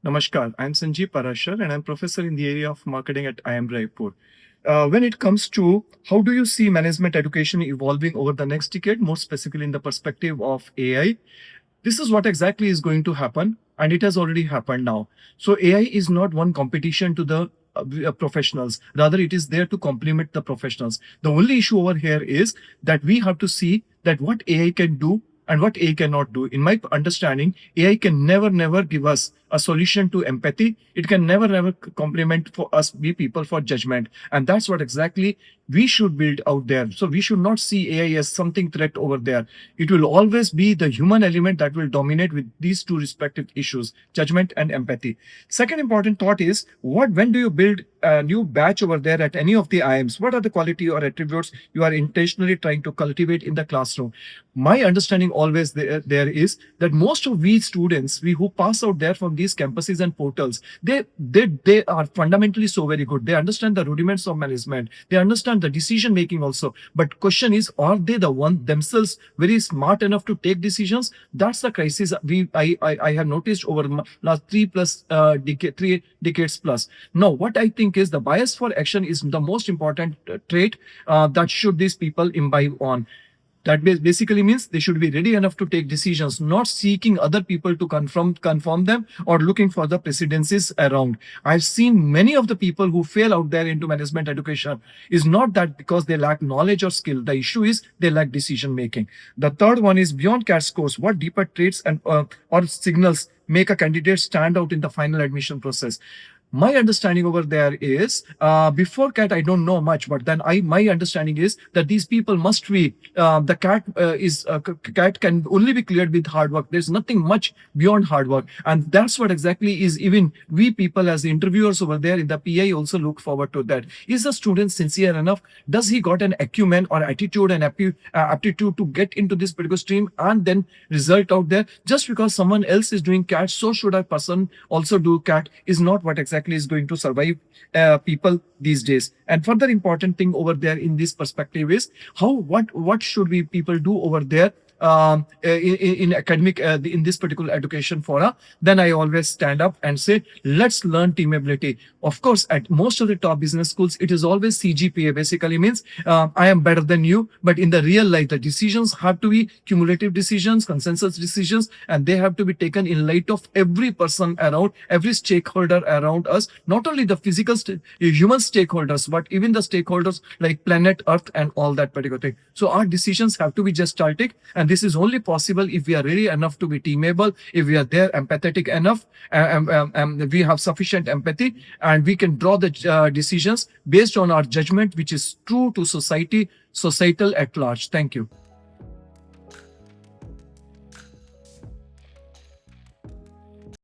Namaskar, I'm Sanjeev Parashar and I'm professor in the area of marketing at IIM Raipur. When it comes to how do you see management education evolving over the next decade, more specifically in the perspective of AI, this is what exactly is going to happen, and it has already happened now. So AI is not one competition to the professionals. Rather, it is there to complement the professionals. The only issue over here is that we have to see that what AI can do and what AI cannot do. In my understanding, AI can never give us a solution to empathy. It can never complement for us, we people, for judgment. And that's what exactly we should build out there. So we should not see AI as something threat over there. It will always be the human element that will dominate with these two respective issues, judgment and empathy. Second important thought is when do you build a new batch over there at any of the IIMs? What are the quality or attributes you are intentionally trying to cultivate in the classroom? My understanding always there is that most of we students, we who pass out there from these campuses and portals, they are fundamentally so very good. They understand the rudiments of management. They understand the decision making also. But question is, are they the one themselves very smart enough to take decisions? That's the crisis I have noticed over last 3 decades plus. Now, what I think is the bias for action is the most important trait that should these people imbibe on. That basically means they should be ready enough to take decisions, not seeking other people to confirm them or looking for the precedences around. I've seen many of the people who fail out there into management education is not that because they lack knowledge or skill. The issue is they lack decision making. The third one is beyond CAT scores. What deeper traits and or signals make a candidate stand out in the final admission process? My understanding over there is before CAT I don't know much, but then my understanding is that these people must be the CAT can only be cleared with hard work. There's nothing much beyond hard work, and that's what exactly is even we people as the interviewers over there in the PI also look forward to. That is the student sincere enough? Does he got an acumen or attitude and aptitude to get into this particular stream and then result out there? Just because someone else is doing CAT, so should a person also do CAT is not what exactly is going to survive people these days. And further important thing over there in this perspective is what should we people do over there in academic in this particular education fora. Then I always stand up and say, let's learn team ability. Of course, at most of the top business schools, it is always CGPA. Basically means I am better than you. But in the real life, the decisions have to be cumulative decisions, consensus decisions, and they have to be taken in light of every person around, every stakeholder around us, not only the physical human stakeholders, but even the stakeholders like planet Earth and all that particular thing. So our decisions have to be gestaltic, and this is only possible if we are ready enough to be teamable, if we are there empathetic enough, we have sufficient empathy, and we can draw the decisions based on our judgment, which is true to societal at large. Thank you.